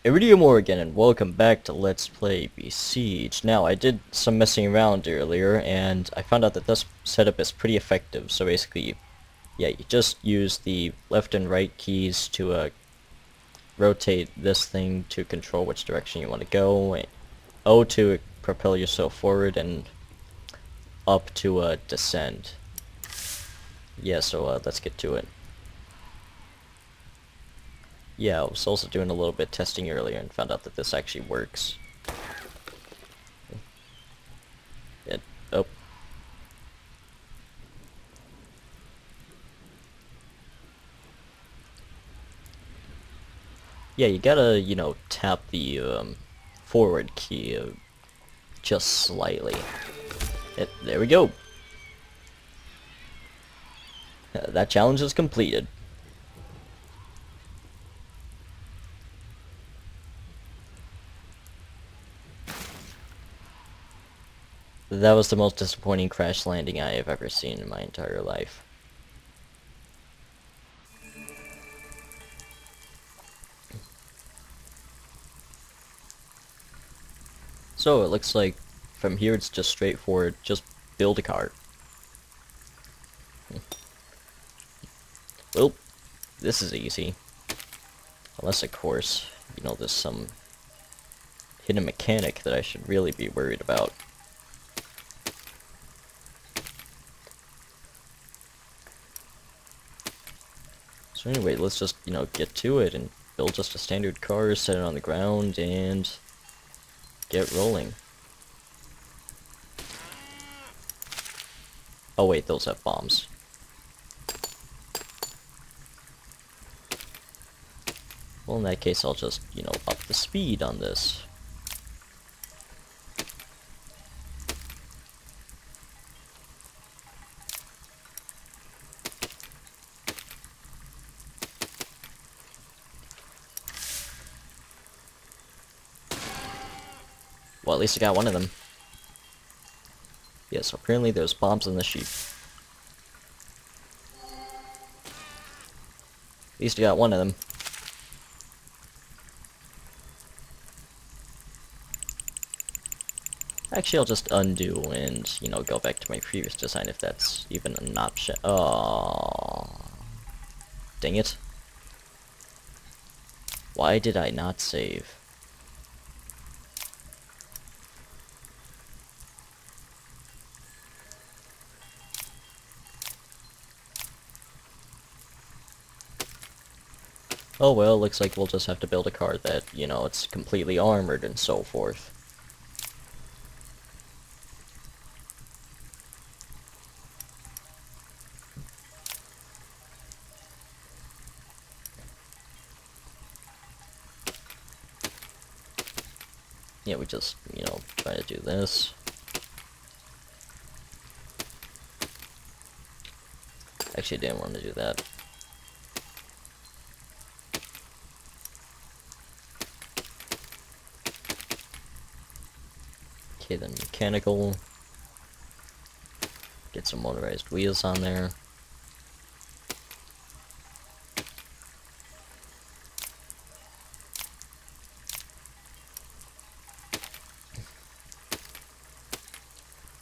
Iridium again, and welcome back to Let's Play Besiege. Now, I did some messing around earlier, and I found out that this setup is pretty effective. So basically, yeah, you just use the left and right keys to rotate this thing to control which direction you want to go, O to propel yourself forward, and up to descend. Yeah, so let's get to it. Yeah, I was also doing a little bit testing earlier and found out that this actually works. Oh. Yeah, you gotta, tap the forward key just slightly. There we go. That challenge is completed. That was the most disappointing crash landing I have ever seen in my entire life. So it looks like from here it's just straightforward. Just build a cart. Well, this is easy. Unless, of course, there's some hidden mechanic that I should really be worried about. So anyway, let's just, get to it and build just a standard car, set it on the ground, and get rolling. Oh wait, those have bombs. Well, in that case, I'll just, up the speed on this. Well, at least I got one of them. Yeah, so apparently there's bombs in the sheep. At least I got one of them. Actually, I'll just undo and, go back to my previous design if that's even an option. Oh, dang it. Why did I not save? Oh well, looks like we'll just have to build a car that, it's completely armored and so forth. Yeah, we just, try to do this. Actually, I didn't want to do that. Okay, then mechanical. Get some motorized wheels on there.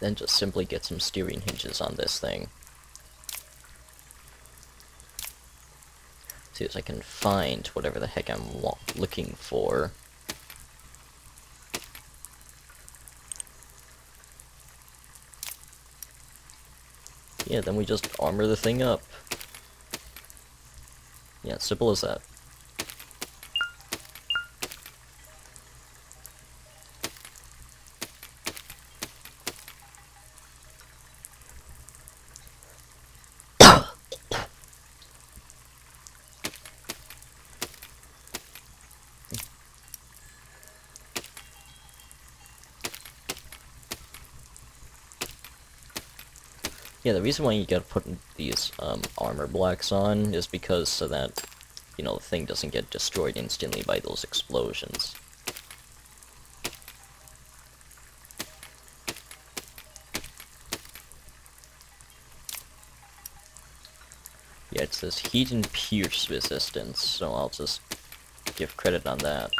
Then just simply get some steering hinges on this thing. See if I can find whatever the heck I'm looking for. Yeah, then we just armor the thing up. Yeah, simple as that. Yeah, the reason why you gotta put these armor blocks on is because so that, the thing doesn't get destroyed instantly by those explosions. Yeah, it says heat and pierce resistance, so I'll just give credit on that.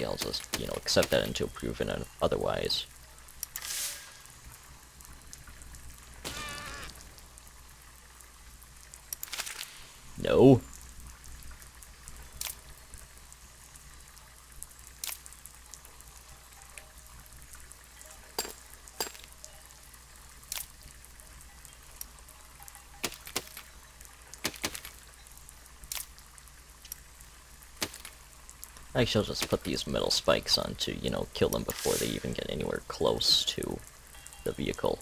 basically I'll just, accept that until proven otherwise. No. Actually, I'll just put these metal spikes on to, kill them before they even get anywhere close to the vehicle.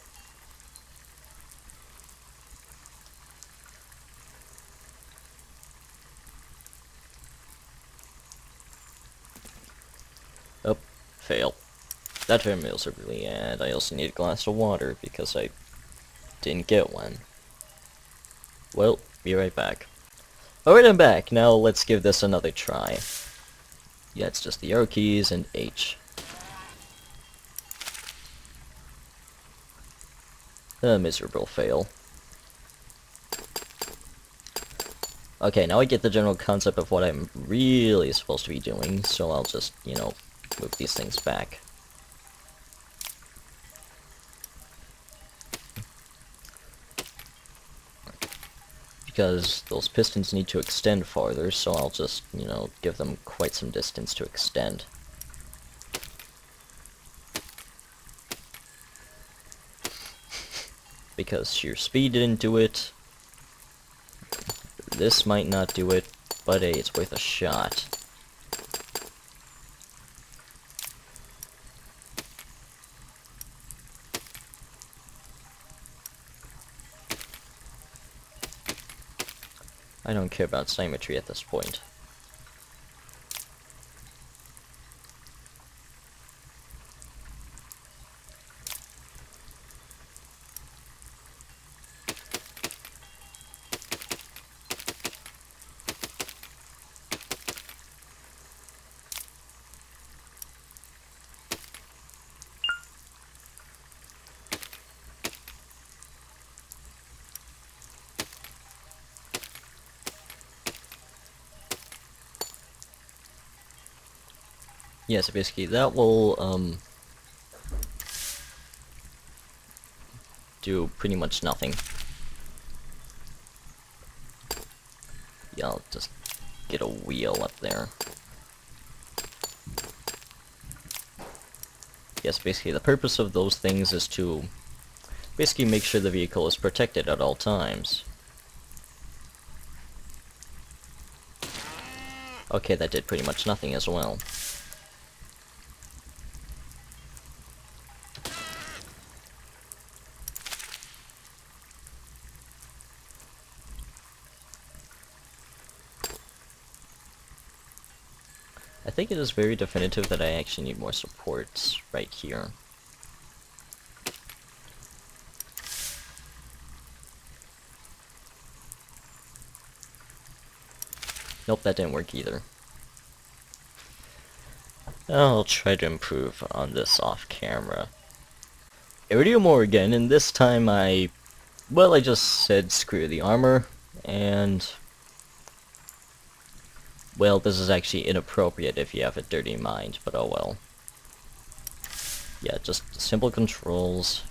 Oh, fail. That fails really, and I also need a glass of water because I didn't get one. Well, be right back. Alright, I'm back. Now let's give this another try. Yeah, it's just the arrow keys and H. A miserable fail. Okay, now I get the general concept of what I'm really supposed to be doing, so I'll just, move these things back. Because those pistons need to extend farther, so I'll just, give them quite some distance to extend. Because sheer speed didn't do it. This might not do it, but hey, it's worth a shot. I don't care about symmetry at this point. Yeah, so basically that will, do pretty much nothing. Yeah, I'll just get a wheel up there. Yes, basically the purpose of those things is to basically make sure the vehicle is protected at all times. Okay, that did pretty much nothing as well. I think it is very definitive that I actually need more supports right here. Nope, that didn't work either. I'll try to improve on this off camera. Iridium again, and this time I just said screw the armor, and well, this is actually inappropriate if you have a dirty mind, but oh well. Yeah, just simple controls.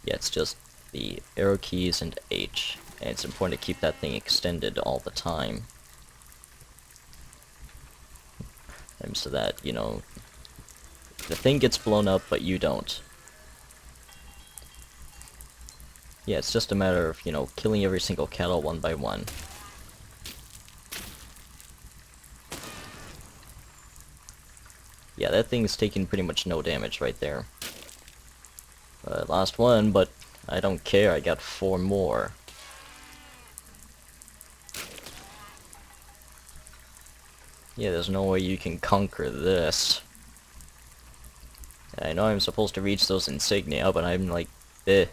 Yeah, it's just the arrow keys and H, and it's important to keep that thing extended all the time. And so that, the thing gets blown up, but you don't. Yeah, it's just a matter of, killing every single cattle one by one. Yeah, that thing's taking pretty much no damage right there. I lost one, but I don't care, I got 4 more. Yeah, there's no way you can conquer this. I know I'm supposed to reach those insignia, but I'm like, eh.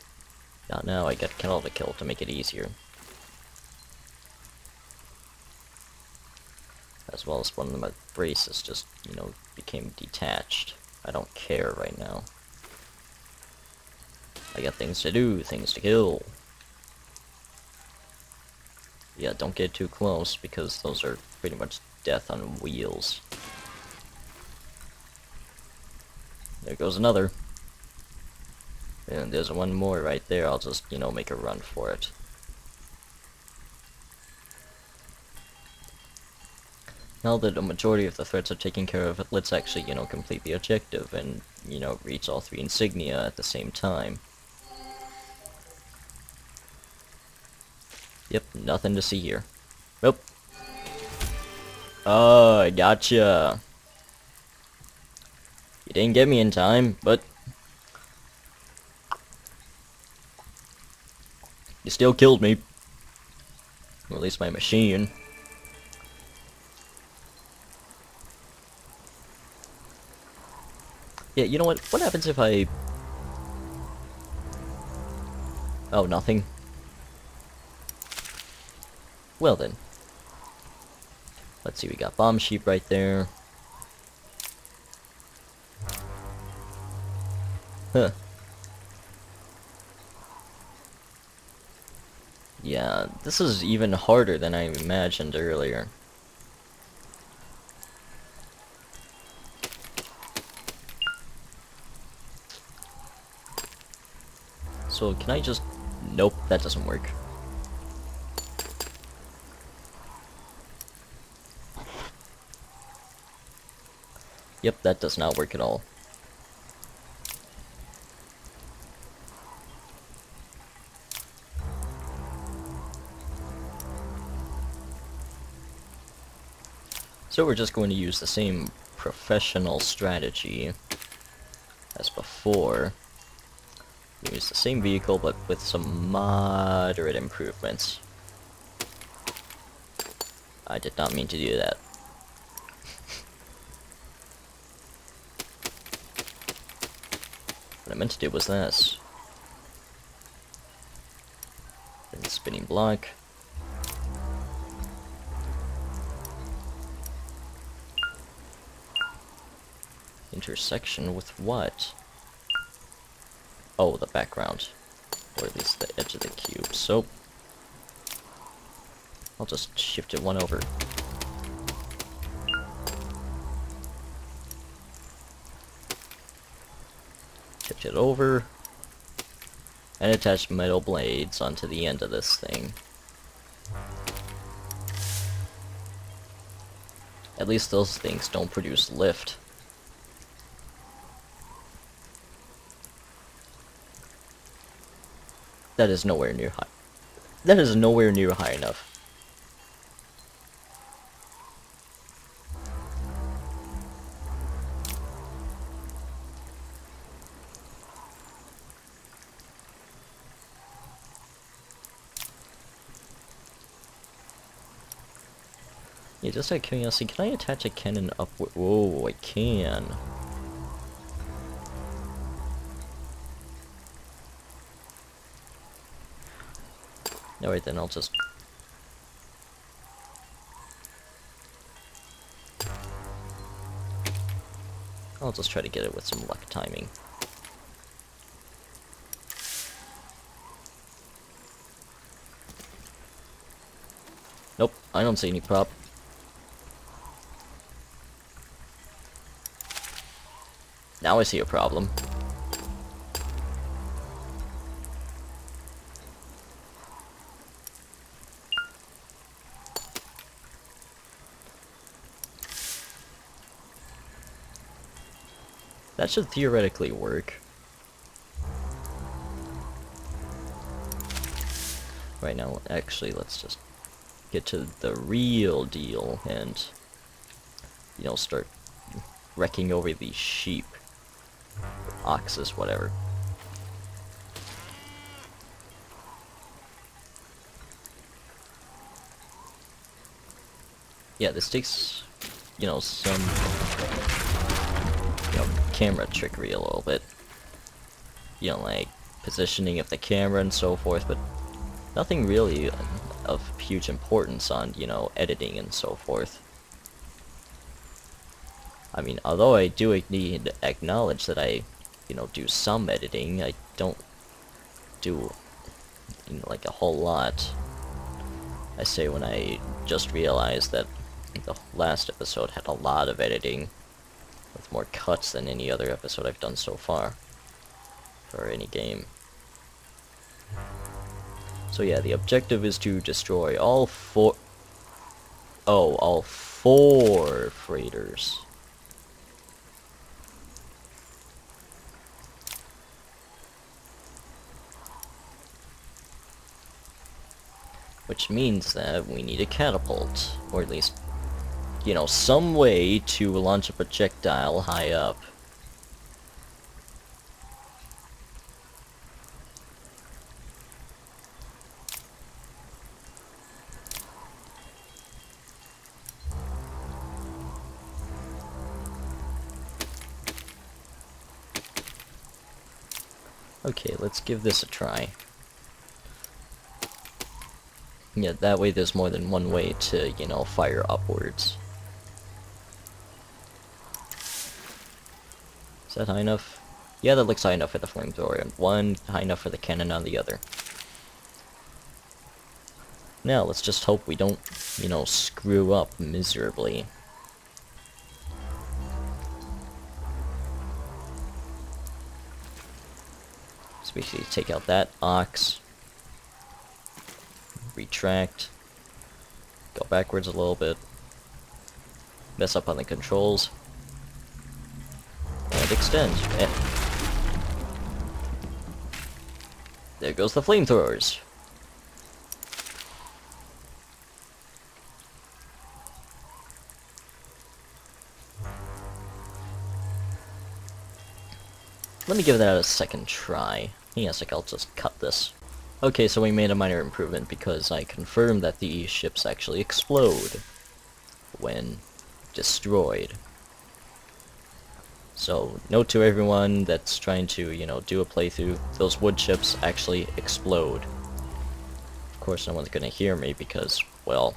Not now, I got cattle to kill to make it easier. As well as one of my braces just, became detached. I don't care right now. I got things to do, things to kill. Yeah, don't get too close, because those are pretty much death on wheels. There goes another. And there's one more right there. I'll just, you know, make a run for it. Now that a majority of the threats are taken care of, let's actually, you know, complete the objective and, you know, reach all 3 insignia at the same time. Yep, nothing to see here. Nope. Oh, I gotcha. You didn't get me in time, but you still killed me. Or at least my machine. Yeah, you know what? What happens if I... Oh, nothing. Well then. Let's see, we got bomb sheep right there. Huh. Yeah, this is even harder than I imagined earlier. So, can I just... Nope, that doesn't work. Yep, that does not work at all. So we're just going to use the same professional strategy as before. Use the same vehicle, but with some moderate improvements. I did not mean to do that. What I meant to do was this. Then spinning block. Intersection with what? Oh, the background. Or at least the edge of the cube. So, I'll just shift it one over. Shift it over. And attach metal blades onto the end of this thing. At least those things don't produce lift. That is nowhere near high. That is nowhere near high enough. Yeah, just out of curiosity, can I attach a cannon upward? Whoa, I can. Alright then, I'll just... try to get it with some luck timing. Nope, I don't see any prop. Now I see a problem. That should theoretically work. Right now, actually, let's just get to the real deal and, you know, start wrecking over these sheep. Oxes, whatever. Yeah, this takes, you know, some, you know, camera trickery a little bit. You know, like positioning of the camera and so forth, but nothing really of huge importance on, you know, editing and so forth. I mean, although I do need to acknowledge that I, you know, do some editing, I don't do, you know, like a whole lot. I say when I just realized that the last episode had a lot of editing. with more cuts than any other episode I've done so far for any game. So yeah, the objective is to destroy all four freighters. Which means that we need a catapult, or at least, you know, some way to launch a projectile high up. Okay, let's give this a try. Yeah, that way there's more than one way to, you know, fire upwards. Is that high enough? Yeah, that looks high enough for the flamethrower, and one high enough for the cannon on the other. Now, let's just hope we don't, you know, screw up miserably. So basically take out that ox. Retract. Go backwards a little bit. Mess up on the controls. And extend. And there goes the flamethrowers. Let me give that a second try. Yes, I'll just cut this. Okay, so we made a minor improvement because I confirmed that the ships actually explode when destroyed. So, note to everyone that's trying to, you know, do a playthrough, those wood chips actually explode. Of course, no one's gonna hear me because, well,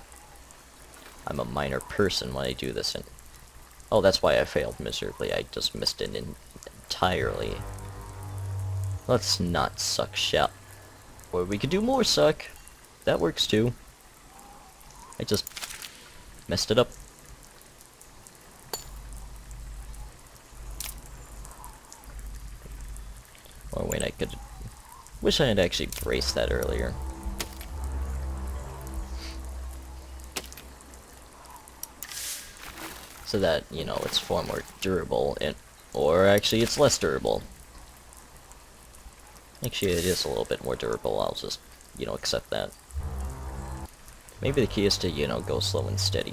I'm a minor person when I do this, and oh, that's why I failed miserably. I just missed it entirely. Let's not suck shot. Or we could do more suck. That works too. I just messed it up. Oh wait, I could... Wish I had actually braced that earlier. So that, you know, it's far more durable, and or actually it's less durable. Actually, it is a little bit more durable, I'll just, you know, accept that. Maybe the key is to, you know, go slow and steady.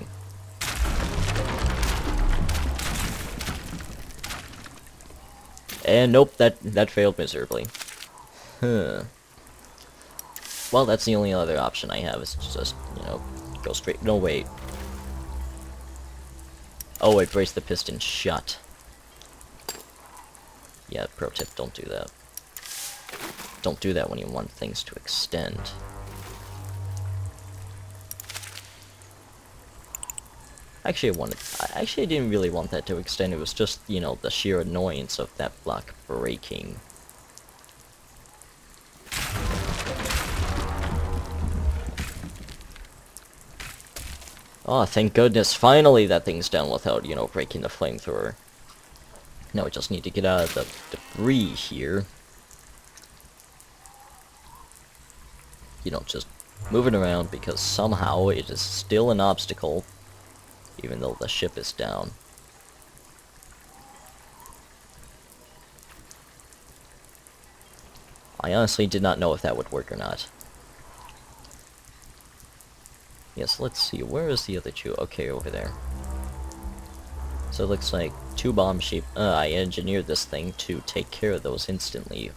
And nope, that failed miserably. Huh. Well, that's the only other option I have, is to just, you know, go straight. No, wait. Oh, I braced the piston shut. Yeah, pro tip, don't do that. Don't do that when you want things to extend. Actually, I didn't really want that to extend. It was just, you know, the sheer annoyance of that block breaking. Oh, thank goodness, finally that thing's done without, you know, breaking the flamethrower. Now we just need to get out of the debris here. You know, just moving around because somehow it is still an obstacle, even though the ship is down. I honestly did not know if that would work or not. Yes, let's see, where is the other two? Okay, over there. So it looks like two bomb sheep. I engineered this thing to take care of those instantly.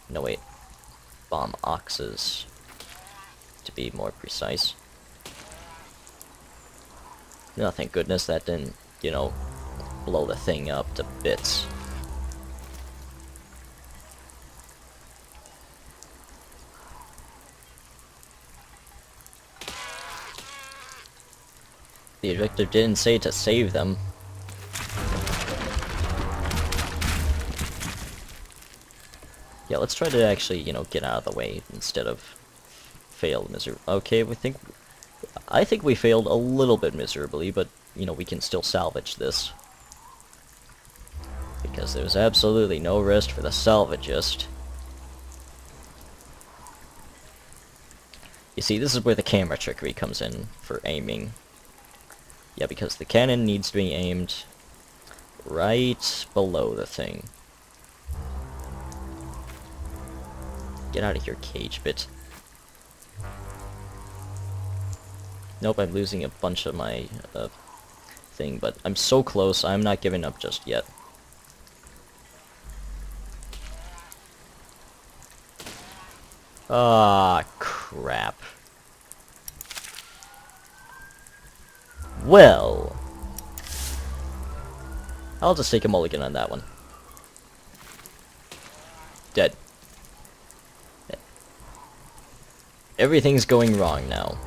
No, wait. Bomb oxes, to be more precise. No, thank goodness that didn't, you know, blow the thing up to bits. The objective didn't say to save them. Yeah, let's try to actually, you know, get out of the way instead of fail miserably. Okay, I think we failed a little bit miserably, but, you know, we can still salvage this. because there's absolutely no rest for the salvagist. You see, this is where the camera trickery comes in for aiming. Yeah, because the cannon needs to be aimed right below the thing. Get out of here, cage bit. Nope, I'm losing a bunch of my thing, but I'm so close, I'm not giving up just yet. Ah, crap. Well, I'll just take a mulligan on that one. Dead. Everything's going wrong now.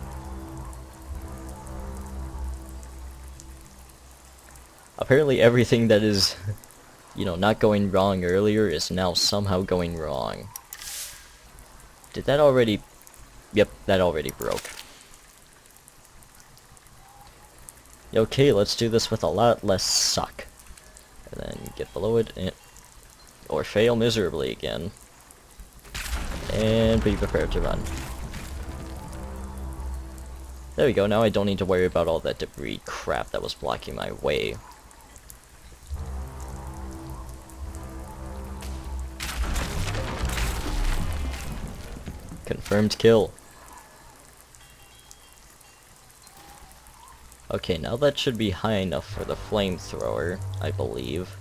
Apparently everything that is, you know, not going wrong earlier is now somehow going wrong. Did that already... Yep, that already broke. Okay, let's do this with a lot less suck. And then get below it, and... or fail miserably again. And be prepared to run. There we go, now I don't need to worry about all that debris crap that was blocking my way. Confirmed kill. Okay, now that should be high enough for the flamethrower, I believe.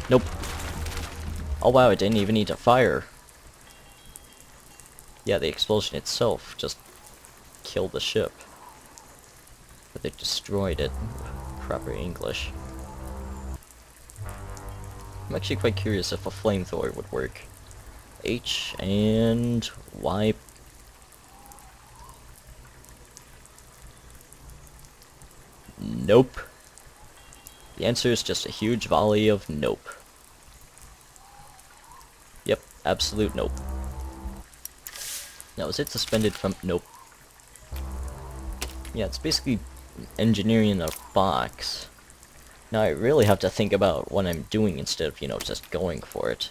Nope. Oh wow, I didn't even need to fire. Yeah, the explosion itself just killed the ship. But they destroyed it. Proper English. I'm actually quite curious if a flamethrower would work. H and Y. Nope. The answer is just a huge volley of nope. Yep, absolute nope. Now, is it suspended from... Nope. Yeah, it's basically engineering a box. Now, I really have to think about what I'm doing instead of, you know, just going for it.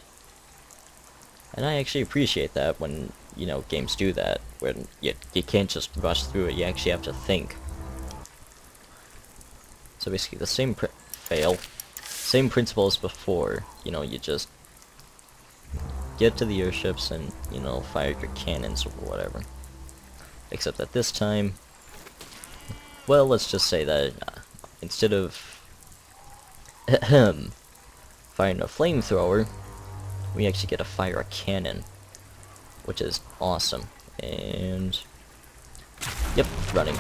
And I actually appreciate that when, you know, games do that. When you can't just rush through it, you actually have to think. So basically the same same principle as before. You know, you just get to the airships and, you know, fire your cannons or whatever. Except that this time, well, let's just say that instead of firing a flamethrower, we actually get to fire a cannon, which is awesome. And yep, running.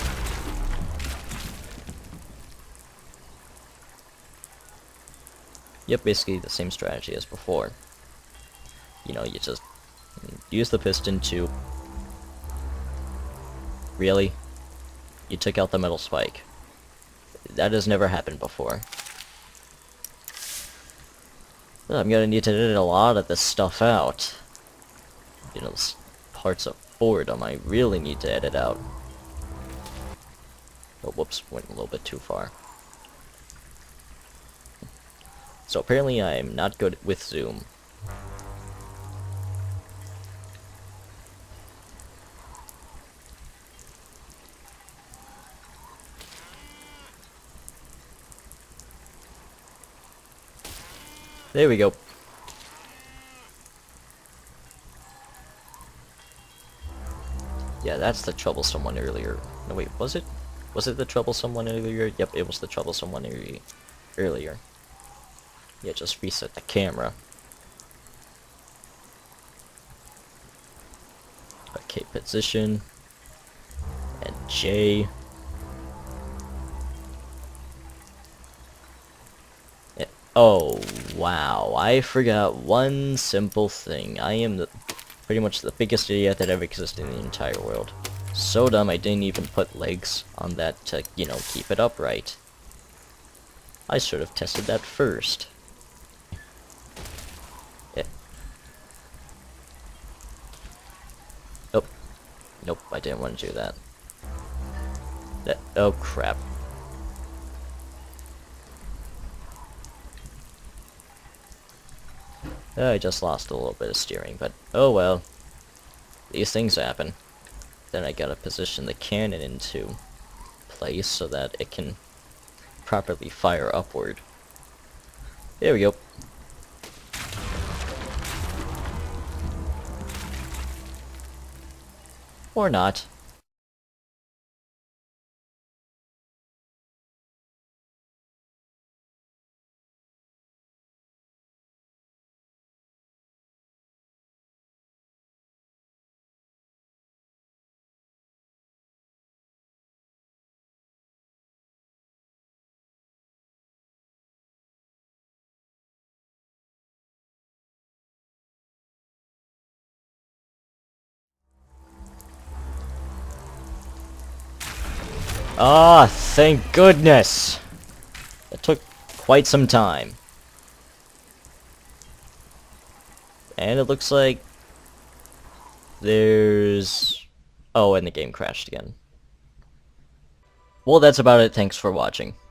Yep, basically the same strategy as before. You know, you just use the piston to... Really? You took out the metal spike. That has never happened before. Well, I'm gonna need to edit a lot of this stuff out. You know, parts of boredom I really need to edit out. Oh, whoops, went a little bit too far. So apparently I'm not good with zoom. There we go. Yeah, that's the troublesome one earlier. No, wait, was it? Was it the troublesome one earlier? Yep, it was the troublesome one earlier. Yeah, just reset the camera. Okay, position. And J. Oh, wow. I forgot one simple thing. I am pretty much the biggest idiot that ever existed in the entire world. So dumb I didn't even put legs on that to, you know, keep it upright. I should have tested that first. Yeah. Nope. Nope, I didn't want to do that. Oh, crap. I just lost a little bit of steering, but oh well. These things happen. Then I gotta position the cannon into place so that it can properly fire upward. There we go. Or not. Ah, thank goodness! It took quite some time. And it looks like there's... Oh, and the game crashed again. Well, that's about it. Thanks for watching.